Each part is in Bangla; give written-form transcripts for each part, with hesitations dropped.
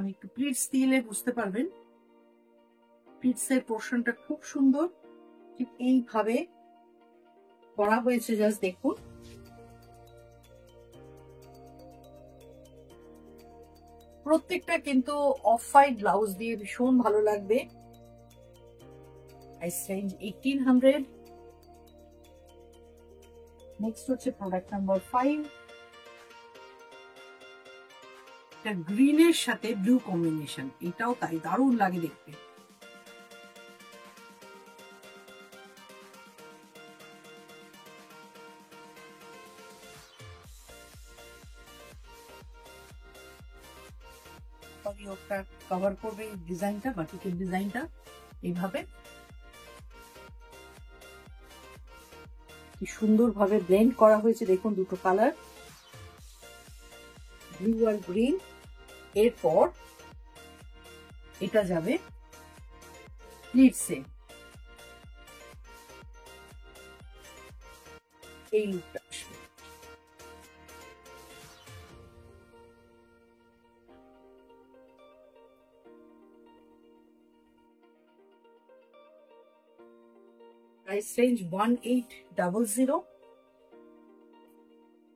আমি একটু প্লিটস দিলে বুঝতে পারবেন। প্লিটস এর পোর্শনটা খুব সুন্দর, ঠিক এইভাবে করা হয়েছে, জাস্ট দেখুন। প্রত্যেকটা কিন্তু অফ হোয়াইট ব্লাউজ দিয়ে ভীষণ ভালো লাগবে। Price range 1800। নেক্সট হচ্ছে প্রোডাক্ট নাম্বার 5। এটা গ্রিনের সাথে ব্লু কম্বিনেশন, এটাও তাই দারুণ লাগে দেখতে। ওটা কভার করবে এই ডিজাইনটা, বাটিকের ডিজাইনটা এইভাবে কি সুন্দরভাবে ব্লেন্ড করা হয়েছে। দেখুন দুটো কালার, ব্লু আর গ্রিন। এরপর এটা যাবে প্লিটসে, এই লুকটা আসবে। Price range 1800।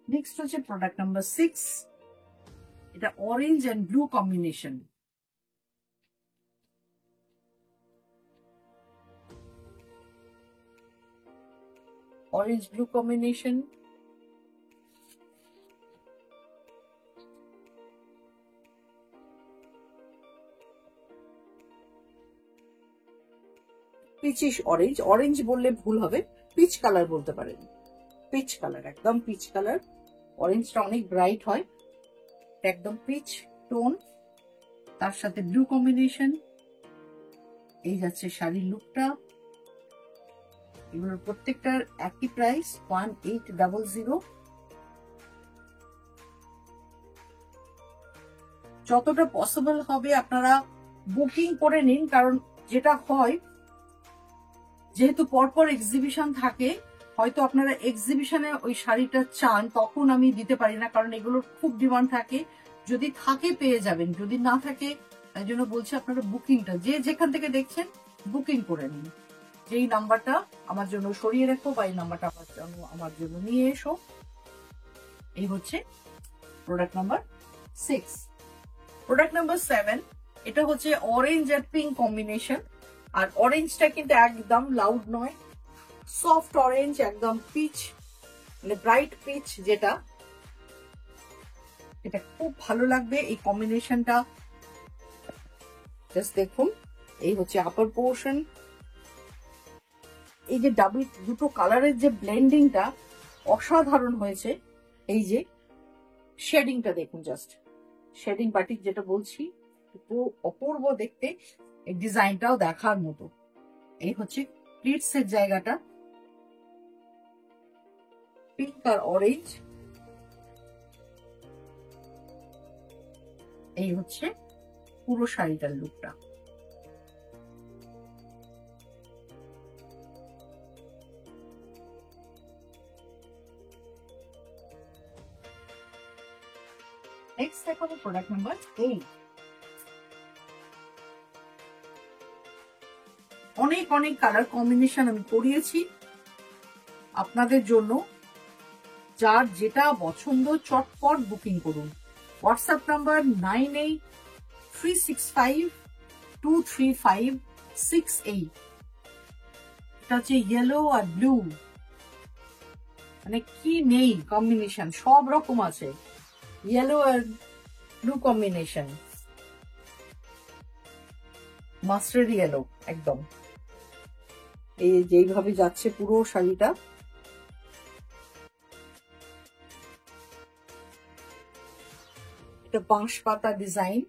নেক্সট হচ্ছে প্রোডাক্ট নাম্বার 6। এটা orange and blue combination. Orange blue combination. Peachish orange, orange বললে ভুল হবে, পিচ কালার বলতে পারেন। পিচ কালার, একদম পিচ কালার। অরেঞ্জটা অনেক ব্রাইট হয়, একদম পিচ টোন, তার সাথে ব্লু কম্বিনেশন। এই যাচ্ছে শাড়ির লুকটা। এগুলোর প্রত্যেকটার একই প্রাইস 1800। যতটা পসিবল হবে আপনারা বুকিং করে নিন, কারণ যেটা হয়, যেহেতু পরপর এক্সিবিশন থাকে, হয়তো আপনারা এক্সিবিশনে ওই শাড়িটা চান, তখন আমি দিতে পারি না, কারণ এগুলোর খুব ডিমান্ড থাকে। যদি থাকে পেয়ে যাবেন, যদি না থাকে, তাই জন্য বলছি আপনারা বুকিংটা যে যেখান থেকে দেখছেন বুকিং করে নিন। যেই নাম্বারটা আমার জন্য সরিয়ে রাখো বা এই নাম্বারটা আমার জন্য নিয়ে এসো। এই হচ্ছে প্রোডাক্ট নাম্বার 6। প্রোডাক্ট নাম্বার 7, এটা হচ্ছে অরেঞ্জ আর পিঙ্ক কম্বিনেশন। আর অরেঞ্জটা কিন্তু একদম লাউড নয়, সফট অরেঞ্জ, একদম পিচ, মানে ব্রাইট পিচ যেটা, এটা খুব ভালো লাগবে এই কম্বিনেশনটা। জাস্ট দেখুন, এই হচ্ছে আপার পোর্শন। এই যে ডাবল দুটো কালারের যে ব্লেন্ডিংটা অসাধারণ হয়েছে। এই যে শেডিংটা দেখুন, জাস্ট শেডিং বাটিক যেটা বলছি, অপূর্ব দেখতে। এই ডিজাইনটাও দেখার মতো। এই হচ্ছে প্লিটস এর জায়গাটা, পিঙ্ক আর অরেঞ্জ। এই হচ্ছে পুরো শাড়িটার লুকটা। নেক্সট দেখাবো প্রোডাক্ট নাম্বার 8। অনেক অনেক কালার কম্বিনেশন আমি করিয়েছি আপনাদের জন্য। যার যেটা পছন্দ চটপট বুকিং করুন। WhatsApp number 9836523568। এটা হচ্ছে ইয়েলো আর ব্লু, মানে কি নেই কম্বিনেশন, সব রকম আছে। ইয়েলো আর ব্লু কম্বিনেশন, মাস্টার্ড ইয়েলো একদম। এই যেইভাবে যাচ্ছে পুরো শাড়িটা, এটা বাঁশ পাতা ডিজাইন।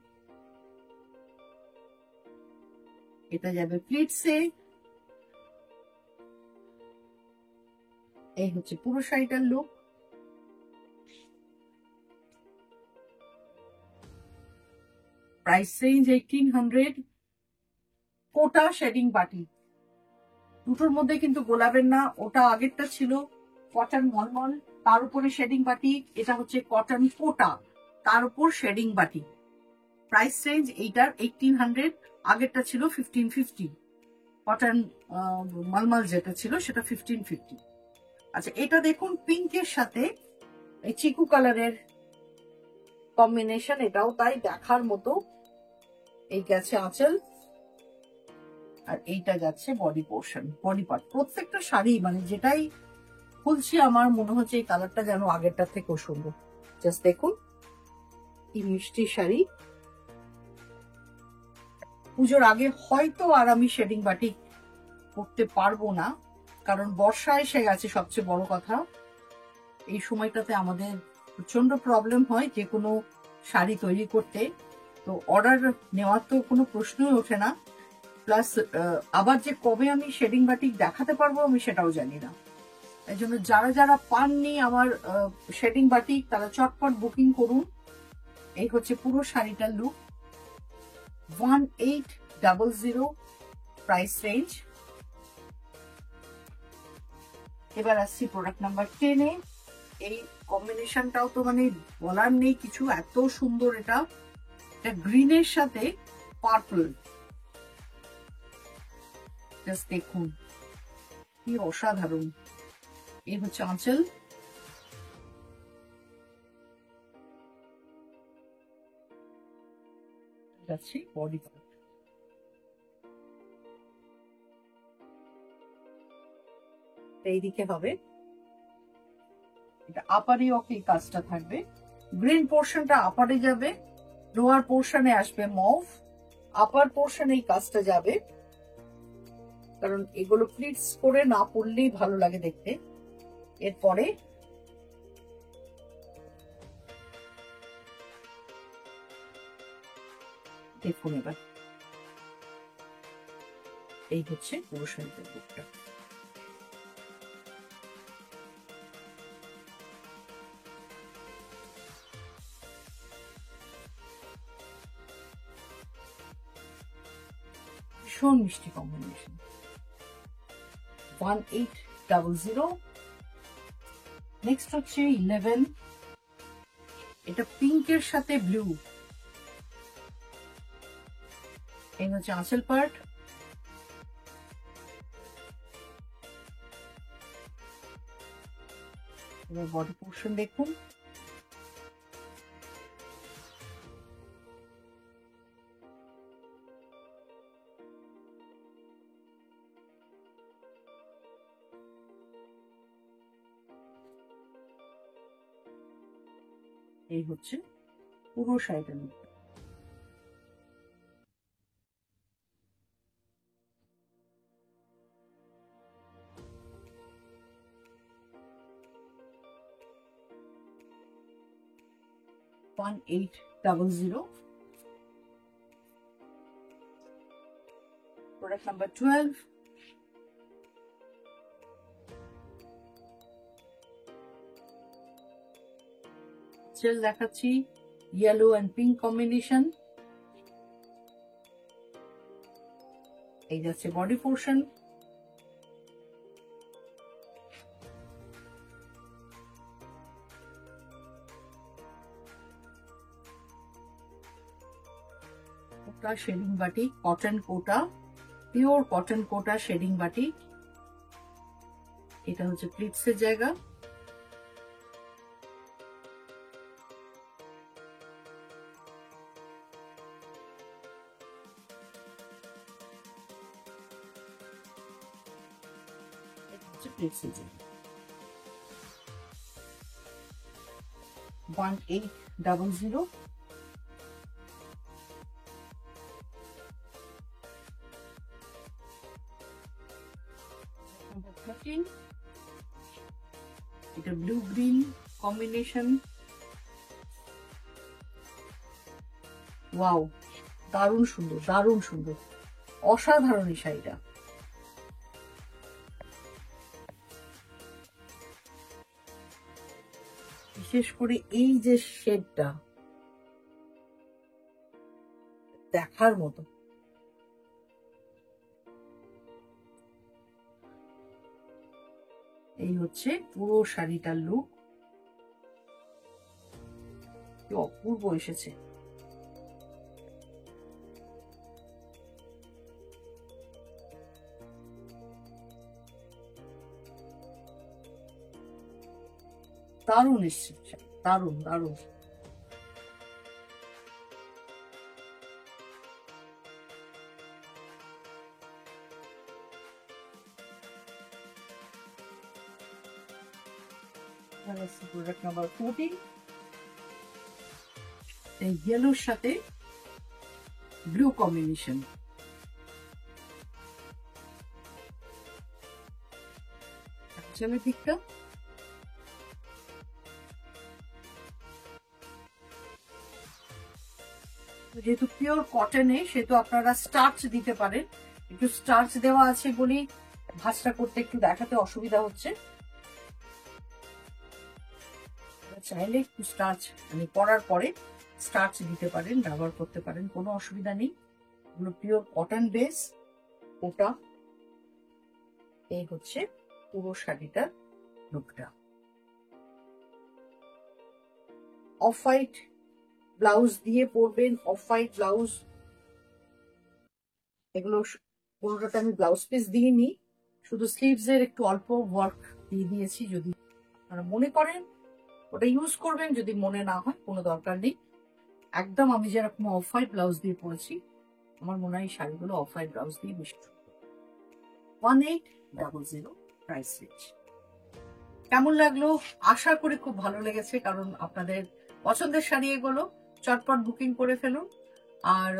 এটা যাবে প্লিটসে। এই হচ্ছে পুরো শাড়িটার লুক। Price range 1800। কোটা শেডিং বাটি, দুটোর মধ্যে কিন্তু গোলাবের না। ওটা আগেরটা ছিল কটন মলমল, তার উপরে শেডিং বাটি। এটা হচ্ছে কটন কোটা, তার উপর শেডিং বাটি। প্রাইস রেঞ্জ এইটার 1800, আগেরটা ছিল 1550। কটন মালমাল যেটা ছিল সেটা 1550। আচ্ছা, এটা দেখুন পিঙ্কের সাথে এই চিকু কালারের কম্বিনেশন, এটাও তাই দেখার মতো। এই গেছে আঁচল, আর এইটা যাচ্ছে বডি পোর্শন, বডি পার্ট। প্রত্যেকটা শাড়ি মানে যেটাই খুলছি আমার মনে হচ্ছে এই কালারটা যেন আগেরটার থেকেও সুন্দর। জাস্ট দেখুন কি মিষ্টি শাড়ি। পুজোর আগে হয়তো আর আমি শেডিং বাটিক করতে পারবো না, কারণ বর্ষা এসে গেছে। সবচেয়ে বড় কথা, এই সময়টাতে আমাদের প্রচন্ড প্রবলেম হয় যে কোনো শাড়ি তৈরি করতে, তো অর্ডার নেওয়ার তো কোনো প্রশ্নই ওঠে না। প্লাস আবার যে কবে আমি শেডিং বাটিক দেখাতে পারবো আমি সেটাও জানি না। এই জন্য যারা যারা পাননি আমার শেডিং বাটিক, তারা চটপট বুকিং করুন। এই হচ্ছে পুরো শাড়িটার লুক, 1800 প্রাইস রেঞ্জ। এবার আসছি প্রোডাক্ট নাম্বার 10 এ। এই কম্বিনেশনটাও তো মানে বলার নেই কিছু, এত সুন্দর। এটা গ্রিনের সাথে পার্পল, জাস্ট দেখুন কি অসাধারণ। এই হচ্ছে আঁচল, যাচ্ছে বডি পার্ট। এইদিকে হবে এটা আপারে, ওকে কাজটা থাকবে। গ্রিন পোর্শনটা আপারে যাবে, লোয়ার পোর্শনে আসবে মভ, আপার পোর্শনে এই কাজটা যাবে। কারণ এগুলো প্লিটস করে না পরলেই ভালো লাগে দেখতে। এরপরে দেখুন এবার এই হচ্ছে পুরো শাড়িটার লুকটা। ভীষণ মিষ্টি কম্বিনেশন, 1800। নেক্সট হচ্ছে 11, এটা পিঙ্কের সাথে ব্লু। এই হচ্ছে আঁচল পার্ট, এবার বডি পোর্শন দেখুন। এই হচ্ছে পুরো শাড়িটার লুক। প্রোডাক্ট নাম্বার 12, চল দেখাচ্ছি ইয়েলো এন্ড পিঙ্ক কম্বিনেশন। এই যাচ্ছে বডি পোর্শন, কোটা শেডিং বাটিক, কটন কোটা, পিওর কটন কোটা শেডিং বাটিক। এটা হচ্ছে প্লিটসের জায়গা। প্লিটসের জায়গা 1800। এটা ব্লু গ্রিন কম্বিনেশন। ওয়াও, দারুণ সুন্দর, দারুণ সুন্দর, অসাধারণ এই শাড়িটা। বিশেষ করে এই যে শেডটা দেখার মতো। এই হচ্ছে পুরো শাড়িটার লুক, অপূর্ব এসেছে। দারুণ এসছে, দারুণ দারুণ। প্রোডাক্ট নাম্বার 14, এই ইয়েলোর সাথে ব্লু কম্বিনেশন। চলো ঠিকটা যেহেতু পিওর কটনে সেহেতু আপনারা স্টার্চ দিতে পারেন, একটু স্টার্চ দেওয়া আছে বলেই ভাঁজটা করতে একটু দেখাতে অসুবিধা হচ্ছে। চাইলে একটু স্টার্চ মানে পরার পরে স্টার্চ দিতে পারেন, ব্যবহার করতে পারেন, কোনো অসুবিধা নেই। এগুলো পিওর কটন বেস। ওটা এই হচ্ছে পুরো শাড়িটার লুকটা। অফ হোয়াইট ব্লাউজ দিয়ে পরবেন, অফ হোয়াইট ব্লাউজ। এগুলো কোনোটাতে আমি ব্লাউজ পিস দিইনি, শুধু স্লিভস এর একটু অল্প ওয়ার্ক দিয়ে দিয়েছি। যদি আপনারা মনে করেন ওটা ইউজ করবেন, যদি মনে না হয় কোনো দরকার নেই। একদম আমি যেরকম অফ হোয়াইট ব্লাউজ দিয়ে পরেছি, আমার মনে হয় শাড়িগুলো অফ হোয়াইট ব্লাউজ দিয়ে বেশি। 1800 প্রাইস রেঞ্জ। কেমন লাগলো? আশা করি খুব ভালো লেগেছে, কারণ আপনাদের পছন্দের শাড়ি এগুলো। চটপট বুকিং করে ফেলুন। আর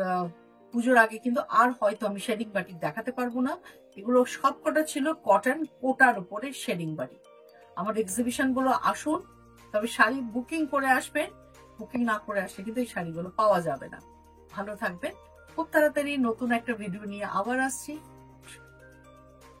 পুজোর আগে কিন্তু আর হয়তো আমি শেডিং বাটিক দেখাতে পারবো না। এগুলো সবকটা ছিল কটন কোটার উপরে শেডিং বাটিক। আমার এক্সিবিশন গুলো আসুন, তবে শাড়ি বুকিং করে আসবেন। বুকিং না করে আসলে কিন্তু এই শাড়িগুলো পাওয়া যাবে না। ভালো থাকবেন। খুব তাড়াতাড়ি নতুন একটা ভিডিও নিয়ে আবার আসছি।